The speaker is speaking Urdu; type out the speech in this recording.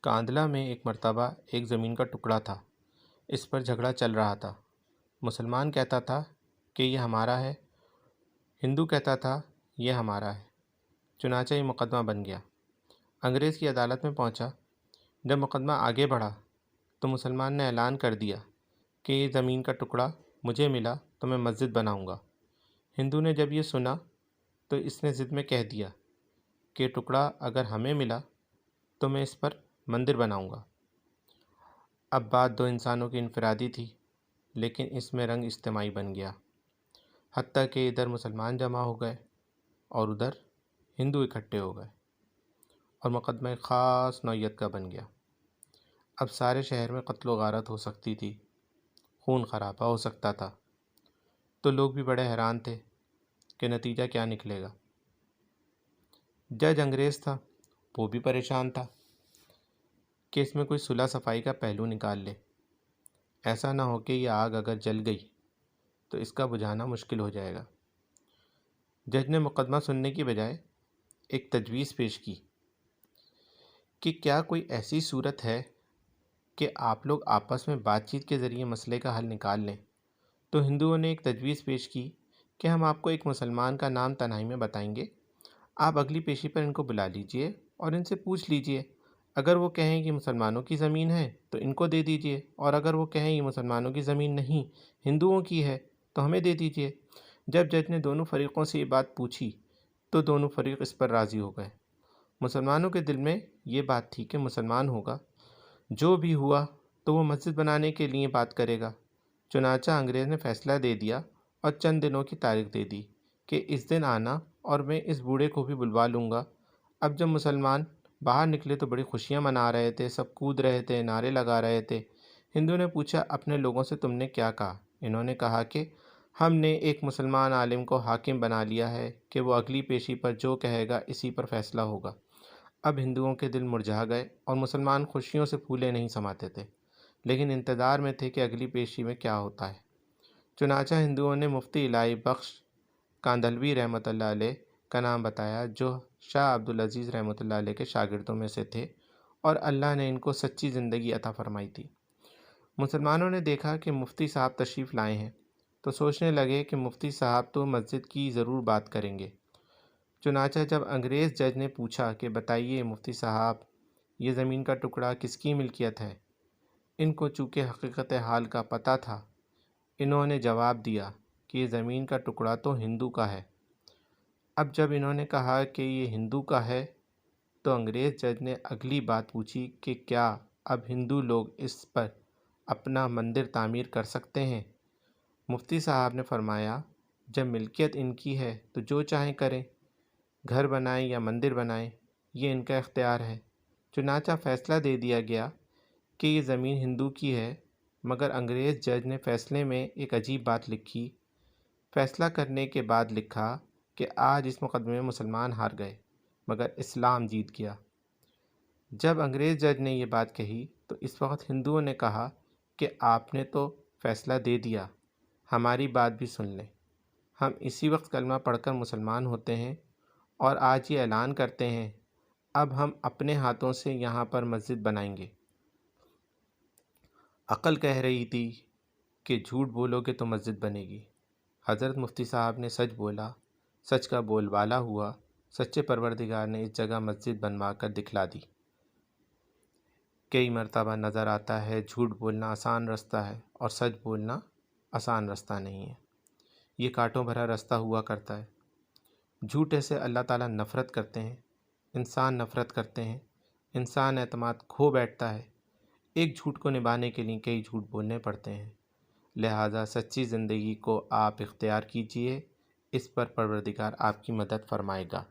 کاندھلہ میں ایک مرتبہ ایک زمین کا ٹکڑا تھا۔ اس پر جھگڑا چل رہا تھا۔ مسلمان کہتا تھا کہ یہ ہمارا ہے، ہندو کہتا تھا یہ ہمارا ہے۔ چنانچہ یہ مقدمہ بن گیا، انگریز کی عدالت میں پہنچا۔ جب مقدمہ آگے بڑھا تو مسلمان نے اعلان کر دیا کہ یہ زمین کا ٹکڑا مجھے ملا تو میں مسجد بناؤں گا۔ ہندو نے جب یہ سنا تو اس نے ضد میں کہہ دیا کہ ٹکڑا اگر ہمیں ملا تو میں اس پر مندر بناؤں گا۔ اب بات دو انسانوں کی انفرادی تھی، لیکن اس میں رنگ اجتماعی بن گیا، حتیٰ کہ ادھر مسلمان جمع ہو گئے اور ادھر ہندو اکٹھے ہو گئے، اور مقدمہ ایک خاص نوعیت کا بن گیا۔ اب سارے شہر میں قتل و غارت ہو سکتی تھی، خون خرابہ ہو سکتا تھا، تو لوگ بھی بڑے حیران تھے کہ نتیجہ کیا نکلے گا۔ جج انگریز تھا، وہ بھی پریشان تھا کہ اس میں کوئی صلح صفائی کا پہلو نکال لے، ایسا نہ ہو کہ یہ آگ اگر جل گئی تو اس کا بجھانا مشکل ہو جائے گا۔ جج نے مقدمہ سننے کی بجائے ایک تجویز پیش کی کہ کیا کوئی ایسی صورت ہے کہ آپ لوگ آپس میں بات چیت کے ذریعے مسئلے کا حل نکال لیں۔ تو ہندوؤں نے ایک تجویز پیش کی کہ ہم آپ کو ایک مسلمان کا نام تنہائی میں بتائیں گے، آپ اگلی پیشی پر ان کو بلا لیجئے اور ان سے پوچھ لیجئے، اگر وہ کہیں کہ مسلمانوں کی زمین ہے تو ان کو دے دیجئے، اور اگر وہ کہیں یہ مسلمانوں کی زمین نہیں ہندوؤں کی ہے تو ہمیں دے دیجئے۔ جب جج نے دونوں فریقوں سے یہ بات پوچھی تو دونوں فریق اس پر راضی ہو گئے۔ مسلمانوں کے دل میں یہ بات تھی کہ مسلمان ہوگا، جو بھی ہوا تو وہ مسجد بنانے کے لیے بات کرے گا۔ چنانچہ انگریز نے فیصلہ دے دیا اور چند دنوں کی تاریخ دے دی کہ اس دن آنا اور میں اس بوڑھے کو بھی بلوا لوں گا۔ اب جب مسلمان باہر نکلے تو بڑی خوشیاں منا رہے تھے، سب کود رہے تھے، نعرے لگا رہے تھے۔ ہندو نے پوچھا اپنے لوگوں سے تم نے کیا کہا؟ انہوں نے کہا کہ ہم نے ایک مسلمان عالم کو حاکم بنا لیا ہے کہ وہ اگلی پیشی پر جو کہے گا اسی پر فیصلہ ہوگا۔ اب ہندوؤں کے دل مرجھا گئے اور مسلمان خوشیوں سے پھولے نہیں سماتے تھے، لیکن انتظار میں تھے کہ اگلی پیشی میں کیا ہوتا ہے۔ چنانچہ ہندوؤں نے مفتی الہی بخش کاندھلوی رحمۃ اللہ علیہ کا نام بتایا، جو شاہ عبدالعزیز رحمۃ اللہ علیہ کے شاگردوں میں سے تھے، اور اللہ نے ان کو سچی زندگی عطا فرمائی تھی۔ مسلمانوں نے دیکھا کہ مفتی صاحب تشریف لائے ہیں تو سوچنے لگے کہ مفتی صاحب تو مسجد کی ضرور بات کریں گے۔ چنانچہ جب انگریز جج نے پوچھا کہ بتائیے مفتی صاحب، یہ زمین کا ٹکڑا کس کی ملکیت ہے؟ ان کو چونکہ حقیقت حال کا پتہ تھا، انہوں نے جواب دیا کہ یہ زمین کا ٹکڑا تو ہندو کا ہے۔ اب جب انہوں نے کہا کہ یہ ہندو کا ہے تو انگریز جج نے اگلی بات پوچھی کہ کیا اب ہندو لوگ اس پر اپنا مندر تعمیر کر سکتے ہیں؟ مفتی صاحب نے فرمایا جب ملکیت ان کی ہے تو جو چاہیں کریں، گھر بنائیں یا مندر بنائیں، یہ ان کا اختیار ہے۔ چنانچہ فیصلہ دے دیا گیا کہ یہ زمین ہندو کی ہے، مگر انگریز جج نے فیصلے میں ایک عجیب بات لکھی۔ فیصلہ کرنے کے بعد لکھا کہ آج اس مقدمے میں مسلمان ہار گئے مگر اسلام جیت گیا۔ جب انگریز جج نے یہ بات کہی تو اس وقت ہندوؤں نے کہا کہ آپ نے تو فیصلہ دے دیا، ہماری بات بھی سن لیں۔ ہم اسی وقت کلمہ پڑھ کر مسلمان ہوتے ہیں اور آج یہ اعلان کرتے ہیں، اب ہم اپنے ہاتھوں سے یہاں پر مسجد بنائیں گے۔ عقل کہہ رہی تھی کہ جھوٹ بولو گے تو مسجد بنے گی۔ حضرت مفتی صاحب نے سچ بولا، سچ کا بول بالا ہوا، سچے پروردگار نے اس جگہ مسجد بنوا کر دکھلا دی۔ کئی مرتبہ نظر آتا ہے جھوٹ بولنا آسان رستہ ہے اور سچ بولنا آسان رستہ نہیں ہے، یہ کانٹوں بھرا رستہ ہوا کرتا ہے۔ جھوٹے سے اللہ تعالیٰ نفرت کرتے ہیں، انسان نفرت کرتے ہیں، انسان اعتماد کھو بیٹھتا ہے۔ ایک جھوٹ کو نبھانے کے لیے کئی جھوٹ بولنے پڑتے ہیں، لہٰذا سچی زندگی کو آپ اختیار کیجئے، اس پر پروردگار آپ کی مدد فرمائے گا۔